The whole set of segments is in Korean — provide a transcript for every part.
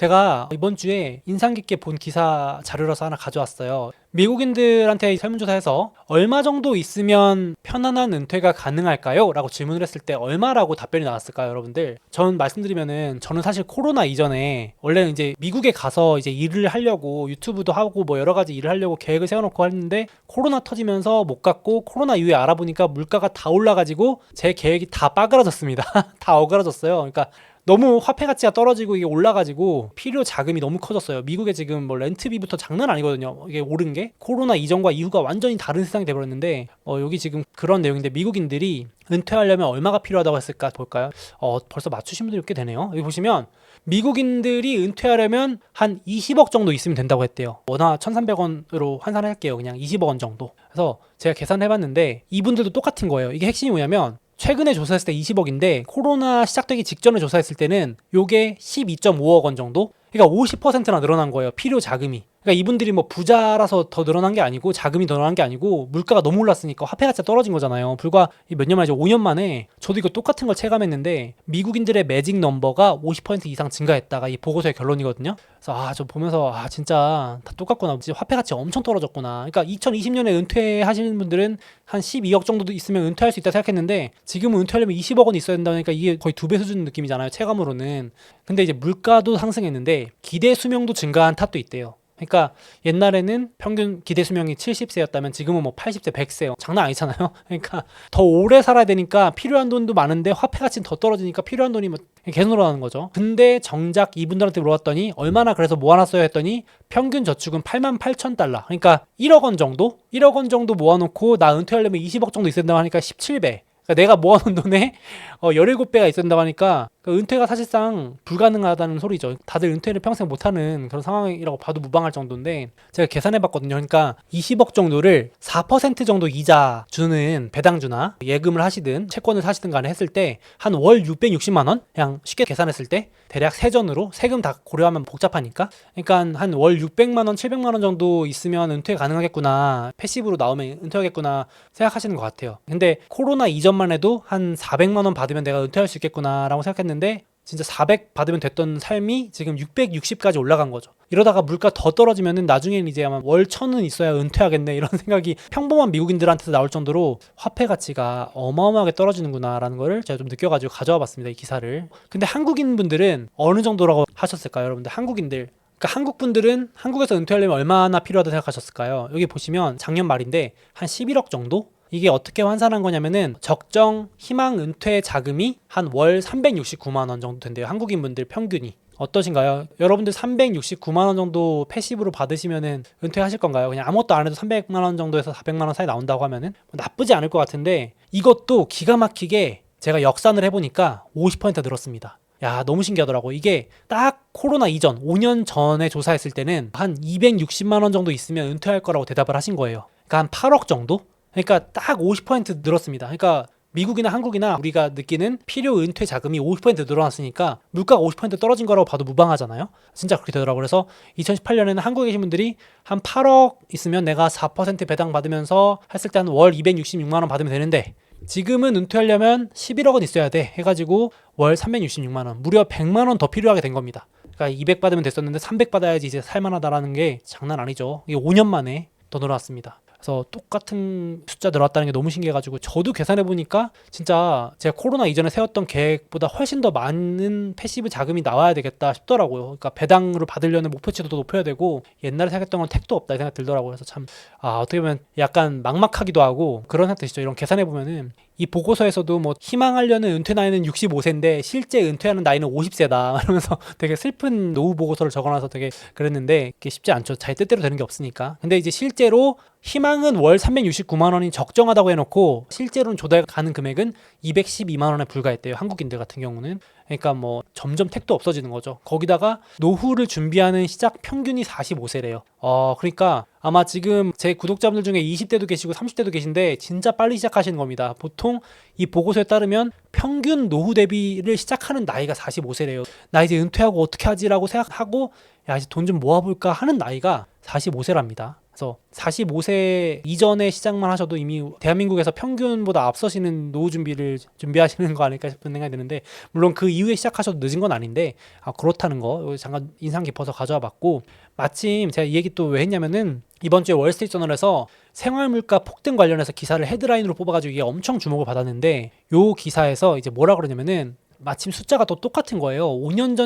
제가 이번 주에 인상 깊게 본 기사 자료라서 하나 가져왔어요. 미국인들한테 설문조사해서 얼마 정도 있으면 편안한 은퇴가 가능할까요? 라고 질문을 했을 때 얼마라고 답변이 나왔을까요, 여러분들? 전 말씀드리면은 저는 사실 코로나 이전에 원래는 이제 미국에 가서 이제 일을 하려고 유튜브도 하고 뭐 여러 가지 일을 하려고 계획을 세워놓고 했는데 코로나 터지면서 못 갔고 코로나 이후에 알아보니까 물가가 다 올라가지고 제 계획이 다 빠그라졌습니다. 다 어그라졌어요. 그러니까 너무 화폐 가치가 떨어지고 이게 올라가지고 필요 자금이 너무 커졌어요. 미국에 지금 뭐 렌트비부터 장난 아니거든요. 이게 오른 게 코로나 이전과 이후가 완전히 다른 세상이 돼버렸는데 여기 지금 그런 내용인데 미국인들이 은퇴하려면 얼마가 필요하다고 했을까 볼까요? 벌써 맞추신 분들이 꽤 되네요. 여기 보시면 미국인들이 은퇴하려면 한 20억 정도 있으면 된다고 했대요. 워낙 1,300원으로 환산할게요. 그냥 20억 원 정도. 그래서 제가 계산해봤는데 이분들도 똑같은 거예요. 이게 핵심이 뭐냐면 최근에 조사했을 때 20억인데 코로나 시작되기 직전에 조사했을 때는 요게 12.5억 원 정도? 그러니까 50%나 늘어난 거예요. 필요 자금이. 그러니까 이분들이 뭐 부자라서 더 늘어난 게 아니고 자금이 더 늘어난 게 아니고 물가가 너무 올랐으니까 화폐 가치가 떨어진 거잖아요. 불과 몇 년 만이죠. 5년 만에 저도 이거 똑같은 걸 체감했는데 미국인들의 매직 넘버가 50% 이상 증가했다가 이 보고서의 결론이거든요. 그래서 저 보면서 진짜 다 똑같구나. 진짜 화폐 가치 엄청 떨어졌구나. 그러니까 2020년에 은퇴하시는 분들은 한 12억 정도 있으면 은퇴할 수 있다 생각했는데 지금은 은퇴하려면 20억 원 있어야 된다니까 이게 거의 2배 수준 느낌이잖아요. 체감으로는. 근데 이제 물가도 상승했는데 기대 수명도 증가한 탓도 있대요. 그러니까 옛날에는 평균 기대 수명이 70세였다면 지금은 뭐 80세, 100세 장난 아니잖아요. 그러니까 더 오래 살아야 되니까 필요한 돈도 많은데 화폐 가치는 더 떨어지니까 필요한 돈이 뭐 계속 늘어나는 거죠. 근데 정작 이분들한테 물어봤더니 얼마나 그래서 모아놨어요 했더니 평균 저축은 88,000달러. 그러니까 1억 원 정도? 1억 원 정도 모아놓고 나 은퇴하려면 20억 정도 있어야 된다고 하니까 17배. 그러니까 내가 모아놓은 돈에 17배가 있어야 된다고 하니까 은퇴가 사실상 불가능하다는 소리죠. 다들 은퇴를 평생 못하는 그런 상황이라고 봐도 무방할 정도인데 제가 계산해봤거든요. 그러니까 20억 정도를 4% 정도 이자 주는 배당주나 예금을 하시든 채권을 사시든 간에 했을 때 한 월 660만 원? 그냥 쉽게 계산했을 때 대략 세전으로 세금 다 고려하면 복잡하니까 그러니까 한 월 600만 원, 700만 원 정도 있으면 은퇴 가능하겠구나. 패시브로 나오면 은퇴하겠구나 생각하시는 것 같아요. 근데 코로나 이전만 해도 한 400만 원 받으면 내가 은퇴할 수 있겠구나라고 생각했는데 진짜 400 받으면 됐던 삶이 지금 660까지 올라간 거죠. 이러다가 물가 더 떨어지면은 나중에는 이제 아마 월 1,000은 있어야 은퇴하겠네 이런 생각이 평범한 미국인들한테도 나올 정도로 화폐 가치가 어마어마하게 떨어지는구나라는 거를 제가 좀 느껴가지고 가져와 봤습니다. 이 기사를. 근데 한국인 분들은 어느 정도라고 하셨을까요? 여러분들 한국인들. 그러니까 한국 분들은 한국에서 은퇴하려면 얼마나 필요하다고 생각하셨을까요? 여기 보시면 작년 말인데 한 11억 정도? 이게 어떻게 환산한 거냐면은 적정 희망 은퇴 자금이 한 월 369만 원 정도 된대요. 한국인 분들 평균이. 어떠신가요? 여러분들 369만 원 정도 패시브로 받으시면은 은퇴하실 건가요? 그냥 아무것도 안 해도 300만 원 정도에서 400만 원 사이 나온다고 하면은 나쁘지 않을 것 같은데 이것도 기가 막히게 제가 역산을 해보니까 50% 늘었습니다. 야, 너무 신기하더라고. 이게 딱 코로나 이전 5년 전에 조사했을 때는 한 260만 원 정도 있으면 은퇴할 거라고 대답을 하신 거예요. 그러니까 한 8억 정도? 그러니까 딱 50% 늘었습니다. 그러니까 미국이나 한국이나 우리가 느끼는 필요 은퇴 자금이 50% 늘어났으니까 물가가 50% 떨어진 거라고 봐도 무방하잖아요. 진짜 그렇게 되더라고요. 그래서 2018년에는 한국에 계신 분들이 한 8억 있으면 내가 4% 배당 받으면서 했을 때 한 월 266만 원 받으면 되는데 지금은 은퇴하려면 11억 원 있어야 돼 해가지고 월 366만 원 무려 100만 원 더 필요하게 된 겁니다. 그러니까 200 받으면 됐었는데 300 받아야지 이제 살만하다라는 게 장난 아니죠. 이게 5년 만에 더 늘어났습니다. 그래서 똑같은 숫자 늘어났다는 게 너무 신기해가지고 저도 계산해보니까 진짜 제가 코로나 이전에 세웠던 계획보다 훨씬 더 많은 패시브 자금이 나와야 되겠다 싶더라고요. 그러니까 배당으로 받으려는 목표치도 더 높여야 되고 옛날에 생각했던 건 택도 없다 이 생각 들더라고요. 그래서 참 어떻게 보면 약간 막막하기도 하고 그런 생각 드시죠. 이런 계산해보면은 이 보고서에서도 뭐 희망하려는 은퇴 나이는 65세인데 실제 은퇴하는 나이는 50세다 이러면서 되게 슬픈 노후 보고서를 적어놔서 되게 그랬는데 그게 쉽지 않죠. 자기 뜻대로 되는 게 없으니까. 근데 이제 실제로 희망은 월 369만 원이 적정하다고 해놓고 실제로는 조달가는 금액은 212만 원에 불과했대요. 한국인들 같은 경우는. 그러니까 뭐 점점 택도 없어지는 거죠. 거기다가 노후를 준비하는 시작 평균이 45세래요. 그러니까 아마 지금 제 구독자분들 중에 20대도 계시고 30대도 계신데 진짜 빨리 시작하시는 겁니다. 보통 이 보고서에 따르면 평균 노후 대비를 시작하는 나이가 45세래요. 나 이제 은퇴하고 어떻게 하지라고 생각하고 야 이제 돈 좀 모아볼까 하는 나이가 45세랍니다. 그래서 45세 이전의 시작만 하셔도 이미 대한민국에서 평균보다 앞서시는 노후 준비를 준비하시는 거 아닐까 싶은 생각이 드는데, 물론 그 이후에 시작하셔도 늦은 건 아닌데 그렇다는 거 잠깐 인상 깊어서 가져와 봤고, 마침 제가 이 얘기 또 왜 했냐면은 이번 주에 월스트리트저널에서 생활물가 폭등 관련해서 기사를 헤드라인으로 뽑아가지고 이게 엄청 주목을 받았는데, 요 기사에서 이제 뭐라 그러냐면은 마침 숫자가 또 똑같은 거예요. 5년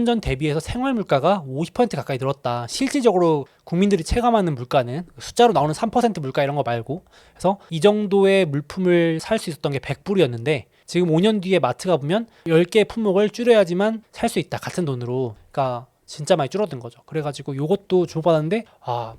전 대비해서 생활물가가 50% 가까이 늘었다. 실질적으로 국민들이 체감하는 물가는 숫자로 나오는 3% 물가 이런 거 말고, 그래서 이 정도의 물품을 살 수 있었던 게 100불이었는데 지금 5년 뒤에 마트 가보면 10개의 품목을 줄여야지만 살 수 있다. 같은 돈으로. 그러니까 진짜 많이 줄어든 거죠. 그래가지고 요것도 주목받았는데,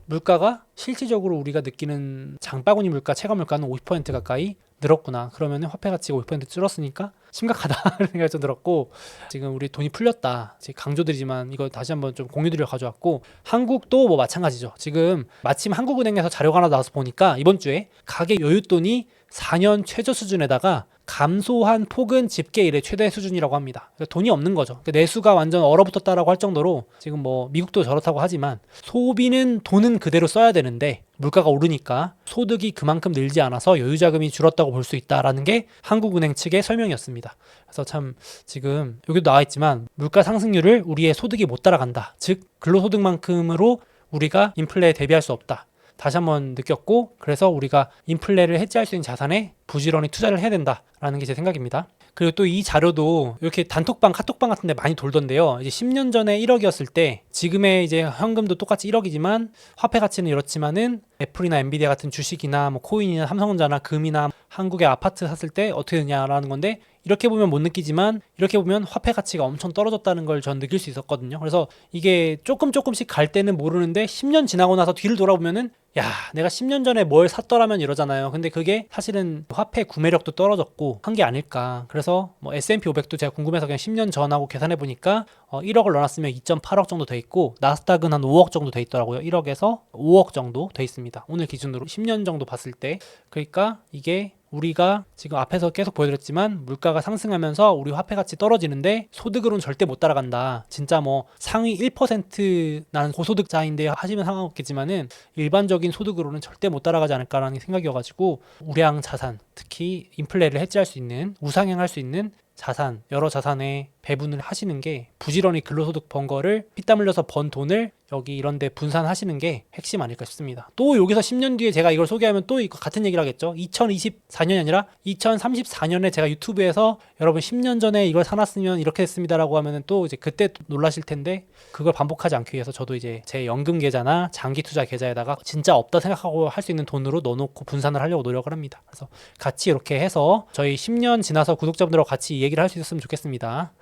물가가 실질적으로 우리가 느끼는 장바구니 물가, 체감 물가는 50% 가까이 늘었구나. 그러면 화폐 가치가 50% 줄었으니까 심각하다는 생각이 좀 들었고, 지금 우리 돈이 풀렸다. 강조드리지만 이거 다시 한번 좀 공유드려 가져왔고, 한국도 뭐 마찬가지죠. 지금 마침 한국은행에서 자료가 하나 나와서 보니까 이번 주에 가계 여윳돈이 4년 최저 수준에다가 감소한 폭은 집계 이래 최대 수준이라고 합니다. 그러니까 돈이 없는 거죠. 그러니까 내수가 완전 얼어붙었다라고 할 정도로, 지금 뭐 미국도 저렇다고 하지만 소비는 돈은 그대로 써야 되는데 물가가 오르니까 소득이 그만큼 늘지 않아서 여유자금이 줄었다고 볼 수 있다라는 게 한국은행 측의 설명이었습니다. 그래서 참 지금 여기도 나와 있지만 물가 상승률을 우리의 소득이 못 따라간다. 즉 근로소득만큼으로 우리가 인플레에 대비할 수 없다. 다시 한번 느꼈고, 그래서 우리가 인플레를 해지할 수 있는 자산에 부지런히 투자를 해야 된다라는 게 제 생각입니다. 그리고 또 이 자료도 이렇게 단톡방, 카톡방 같은 데 많이 돌던데요. 이제 10년 전에 1억이었을 때 지금의 이제 현금도 똑같이 1억이지만 화폐 가치는 이렇지만은 애플이나 엔비디아 같은 주식이나 뭐 코인이나 삼성전자나 금이나 한국의 아파트 샀을 때 어떻게 되냐라는 건데, 이렇게 보면 못 느끼지만 이렇게 보면 화폐 가치가 엄청 떨어졌다는 걸 전 느낄 수 있었거든요. 그래서 이게 조금씩 갈 때는 모르는데 10년 지나고 나서 뒤를 돌아보면은 야, 내가 10년 전에 뭘 샀더라면 이러잖아요. 근데 그게 사실은 화폐 구매력도 떨어졌고 한 게 아닐까. 그래서 뭐 S&P 500도 제가 궁금해서 그냥 10년 전하고 계산해 보니까 1억을 넣어놨으면 2.8억 정도 돼 있고, 나스닥은 한 5억 정도 돼 있더라고요. 1억에서 5억 정도 돼 있습니다. 오늘 기준으로 10년 정도 봤을 때. 그러니까 이게 우리가 지금 앞에서 계속 보여드렸지만 물가가 상승하면서 우리 화폐 가치 떨어지는데 소득으로는 절대 못 따라간다. 진짜 뭐 상위 1% 나는 고소득자인데 하시면 상관없겠지만은 일반적인 소득으로는 절대 못 따라가지 않을까라는 생각이어가지고, 우량 자산, 특히 인플레를 해지할 수 있는, 우상향할 수 있는 자산, 여러 자산에 배분을 하시는 게, 부지런히 근로소득 번 거를 피땀 흘려서 번 돈을 여기 이런 데 분산하시는 게 핵심 아닐까 싶습니다. 또 여기서 10년 뒤에 제가 이걸 소개하면 또 이거 같은 얘기를 하겠죠. 2024년이 아니라 2034년에 제가 유튜브에서 여러분 10년 전에 이걸 사놨으면 이렇게 됐습니다라고 하면은 또 이제 그때 놀라실 텐데, 그걸 반복하지 않기 위해서 저도 이제 제 연금 계좌나 장기 투자 계좌에다가 진짜 없다 생각하고 할 수 있는 돈으로 넣어놓고 분산을 하려고 노력을 합니다. 그래서 같이 이렇게 해서 저희 10년 지나서 구독자분들하고 같이 이 얘기를 할 수 있었으면 좋겠습니다.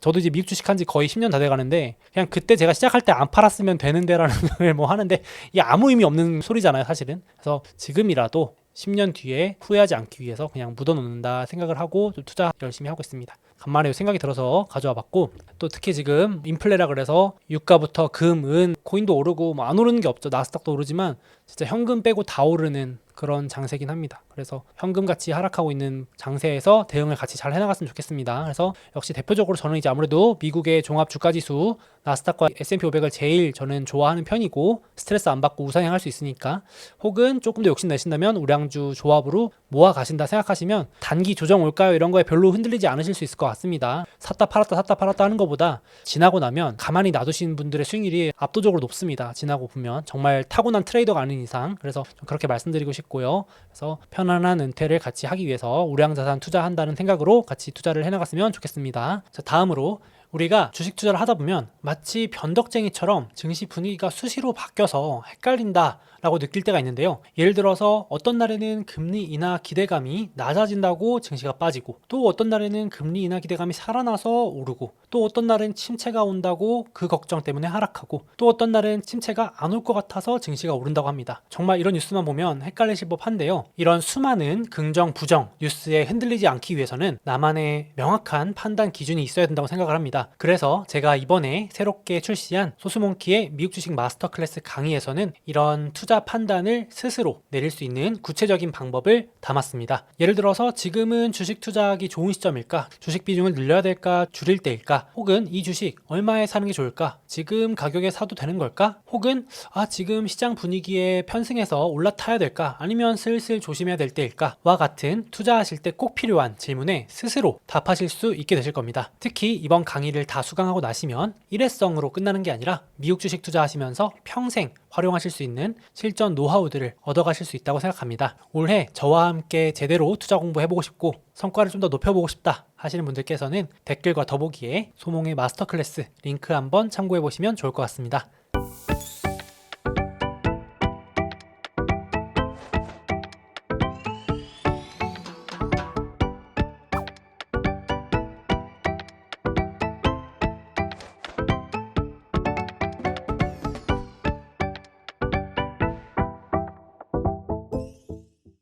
저도 이제 미국 주식한 지 거의 10년 다 돼가는데, 그냥 그때 제가 시작할 때 안 팔았으면 되는데라는 걸 뭐 하는데, 이게 아무 의미 없는 소리잖아요 사실은. 그래서 지금이라도 10년 뒤에 후회하지 않기 위해서 그냥 묻어놓는다 생각을 하고 좀 투자 열심히 하고 있습니다. 간만에 생각이 들어서 가져와 봤고, 또 특히 지금 인플레라 그래서 유가부터 금, 은, 코인도 오르고 뭐 안 오르는 게 없죠. 나스닥도 오르지만 진짜 현금 빼고 다 오르는 그런 장세긴 합니다. 그래서 현금 가치 하락하고 있는 장세에서 대응을 같이 잘 해나갔으면 좋겠습니다. 그래서 역시 대표적으로 저는 이제 아무래도 미국의 종합 주가지수 나스닥과 S&P 500을 제일 저는 좋아하는 편이고, 스트레스 안 받고 우상향할 수 있으니까, 혹은 조금 더 욕심 내신다면 우량주 조합으로 모아 가신다 생각하시면 단기 조정 올까요? 이런 거에 별로 흔들리지 않으실 수 있을 것 같습니다. 샀다 팔았다 하는 것보다 지나고 나면 가만히 놔두신 분들의 수익률이 압도적으로 높습니다. 지나고 보면 정말 타고난 트레이더가 아닌 이상. 그래서 좀 그렇게 말씀드리고 싶고요. 그래서 편안한 은퇴를 같이 하기 위해서 우량자산 투자한다는 생각으로 같이 투자를 해나갔으면 좋겠습니다. 자, 다음으로 우리가 주식 투자를 하다 보면 마치 변덕쟁이처럼 증시 분위기가 수시로 바뀌어서 헷갈린다 라고 느낄 때가 있는데요. 예를 들어서 어떤 날에는 금리 인하 기대감이 낮아진다고 증시가 빠지고, 또 어떤 날에는 금리 인하 기대감이 살아나서 오르고, 또 어떤 날은 침체가 온다고 그 걱정 때문에 하락하고, 또 어떤 날은 침체가 안 올 것 같아서 증시가 오른다고 합니다. 정말 이런 뉴스만 보면 헷갈리실 법한데요. 이런 수많은 긍정, 부정 뉴스에 흔들리지 않기 위해서는 나만의 명확한 판단 기준이 있어야 된다고 생각을 합니다. 있습니다. 그래서 제가 이번에 새롭게 출시한 소수몽키의 미국 주식 마스터 클래스 강의에서는 이런 투자 판단을 스스로 내릴 수 있는 구체적인 방법을 담았습니다. 예를 들어서 지금은 주식 투자하기 좋은 시점일까? 주식 비중을 늘려야 될까? 줄일 때일까? 혹은 이 주식 얼마에 사는 게 좋을까? 지금 가격에 사도 되는 걸까? 혹은 지금 시장 분위기에 편승해서 올라타야 될까? 아니면 슬슬 조심해야 될 때일까? 와 같은 투자하실 때 꼭 필요한 질문에 스스로 답하실 수 있게 되실 겁니다. 특히 이번 강의를 다 수강하고 나시면 일회성으로 끝나는 게 아니라 미국 주식 투자하시면서 평생 활용하실 수 있는 실전 노하우들을 얻어가실 수 있다고 생각합니다. 올해 저와 함께 제대로 투자 공부해보고 싶고 성과를 좀 더 높여보고 싶다 하시는 분들께서는 댓글과 더보기에 소몽의 마스터 클래스 링크 한번 참고해보시면 좋을 것 같습니다.